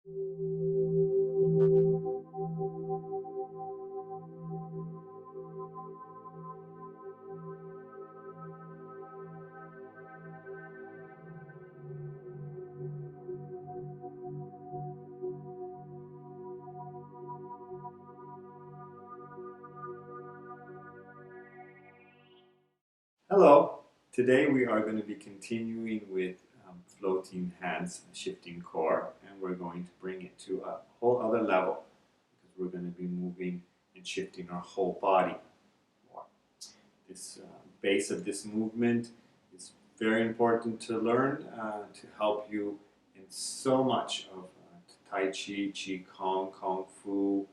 Hello, today we are going to be continuing with floating hands and shifting core, and we're going to bring it to a whole other level because we're going to be moving and shifting our whole body more. This base of this movement is very important to learn to help you in so much of Tai Chi, Qi Kong, Kung Fu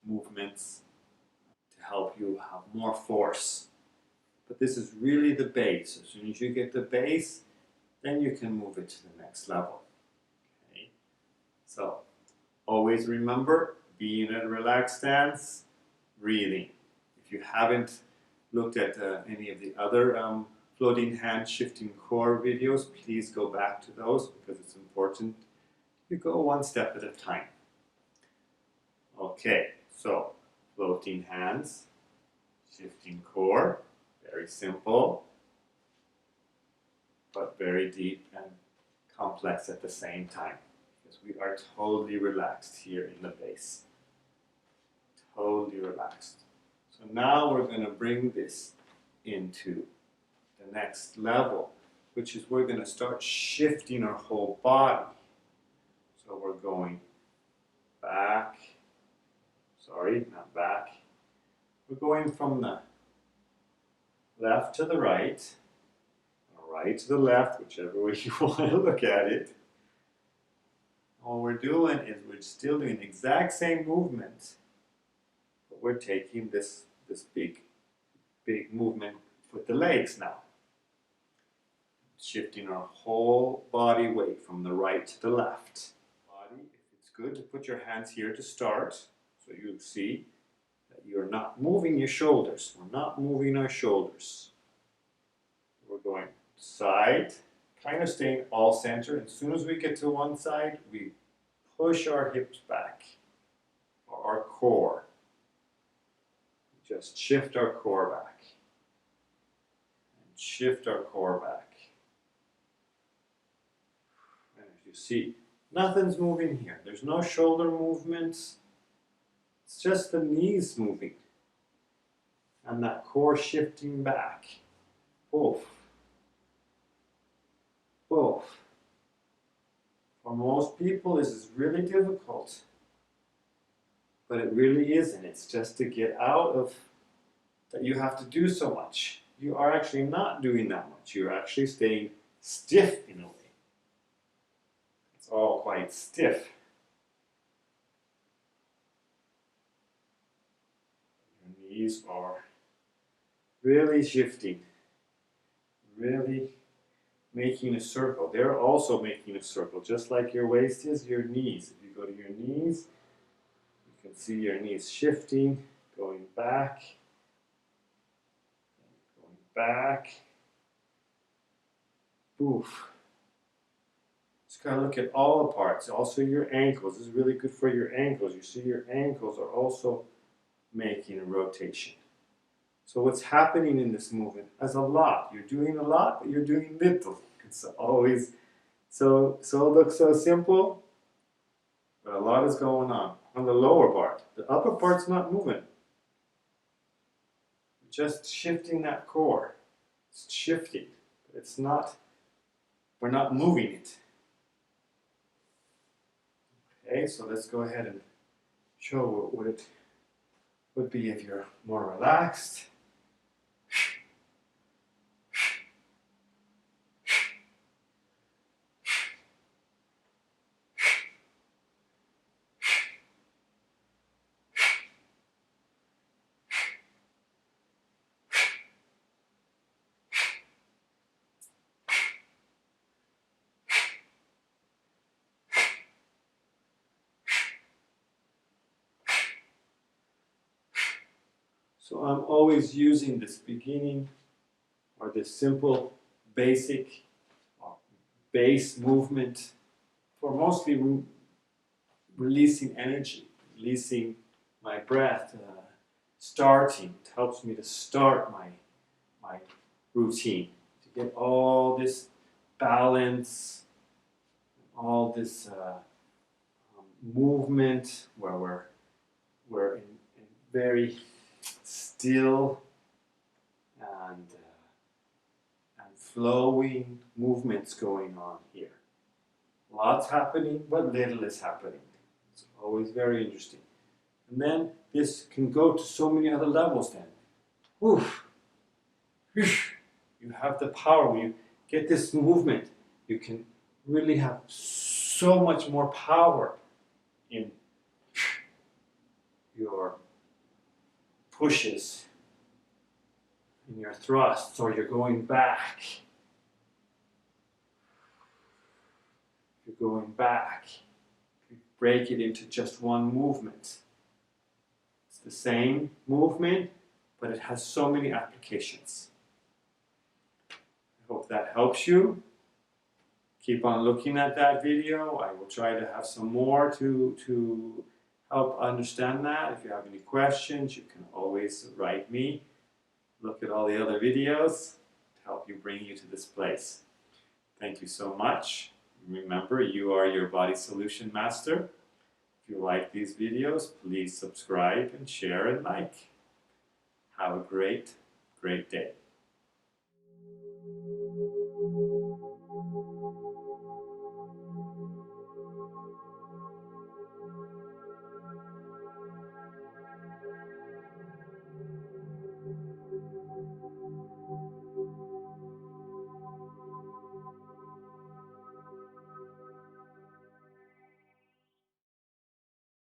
movements to help you have more force. But this is really the base. As soon as you get the base, then you can move it to the next level. Okay? So, always remember, be in a relaxed stance, breathing. If you haven't looked at any of the other floating hand shifting core videos, please go back to those because it's important. You go one step at a time. Okay, so floating hands, shifting core. Very simple, but very deep and complex at the same time, because we are totally relaxed here in the base. Totally relaxed. So now we're going to bring this into the next level, which is we're going to start shifting our whole body. So we're going back, not back. We're going from the left to the right, or right to the left, whichever way you want to look at it. All we're doing is we're still doing the exact same movement, but we're taking this big movement with the legs now. Shifting our whole body weight from the right to the left. Body, if it's good to put your hands here to start, so you see that you're not moving your shoulders. We're not moving our shoulders. We're going side, kind of staying all center. As soon as we get to one side, we push our hips back, or our core. Just shift our core back. And shift our core back. And as you see, nothing's moving here. There's no shoulder movements. It's just the knees moving and that core shifting back. Both. Both. For most people, this is really difficult. But it really isn't. It's just to get out of that you have to do so much. You are actually not doing that much. You're actually staying stiff in a way. It's all quite stiff. Knees are really shifting, really making a circle. They're also making a circle, just like your waist is, your knees. If you go to your knees, you can see your knees shifting, going back, poof. Just gotta look at all the parts. Also your ankles. This is really good for your ankles. You see your ankles are also making a rotation. So what's happening in this movement is a lot. You're doing a lot, but you're doing little. It's always so it looks so simple, but a lot is going on the lower part. The upper part's not moving. Just shifting that core. It's shifting. It's not, we're not moving it. Okay, so let's go ahead and show what it would be if you're more relaxed. So I'm always using this beginning or this simple basic base movement for or mostly releasing energy, releasing my breath, starting. It helps me to start my routine, to get all this balance, all this movement where we're in very still and flowing movements going on here. Lots happening, but little is happening. It's always very interesting. And then this can go to so many other levels then. Oof. You have the power. When you get this movement, you can really have so much more power in your pushes, in your thrusts, or you're going back. You're going back. You break it into just one movement. It's the same movement, but it has so many applications. I hope that helps you. Keep on looking at that video. I will try to have some more to help understand that. If you have any questions, you can always write me. Look at all the other videos to help bring you to this place. Thank you so much. Remember, you are your body solution master. If you like these videos, please subscribe and share and like. Have a great, great day.